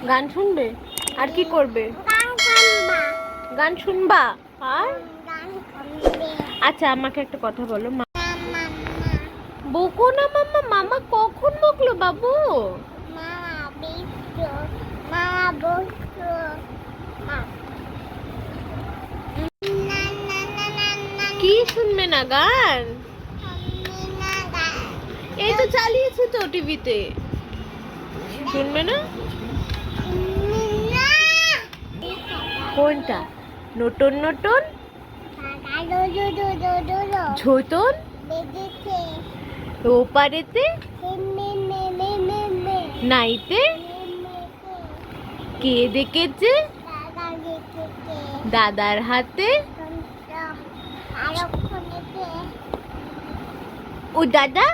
গান শুনবে আর কি করবে? গান শুনবা আর আচ্ছা আমাকে একটা কথা বলো। বকো না মাম্মা, মামা কখন বকলো বাবু? কি শুনবে না গান? এই তো চালিয়েছে তো টিভিতে, শুনবে না? কোনটা? নটন নটন, ঝোতন, ওপারেতে, নাইতে, কে দেখেছে, দাদার হাতে, ও দাদা